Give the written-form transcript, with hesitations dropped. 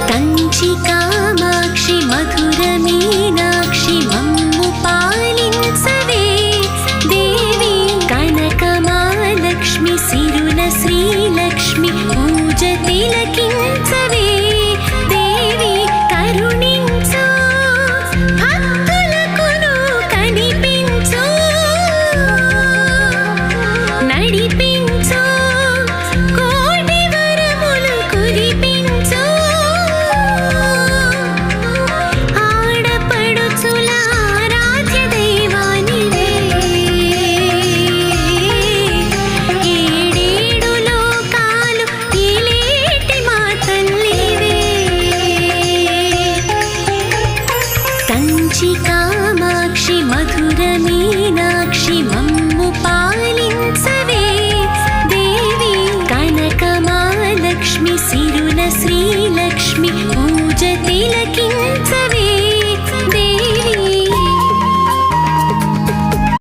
కంచి కామాక్షి మధుర మీనాక్షి మమ్ము పాలించవే దేవి కనకమాలక్ష్మి సిరుల శ్రీలక్ష్మి పూజ తిలకించవే దేవి కరుణించు భక్తులకును కనిపించు నడిపించు కోటి వరములు కురిపించు ఆడపడుచుల ఆరాధ్య దైవానివే ఏడేడు లోకాలు ఏలేటి మా తల్లివే కంచి కామాక్షి మధుర మీనాక్షి మమ్ము పాలించవే దేవి కనకమాలక్ష్మి సిరుల శ్రీలక్ష్మి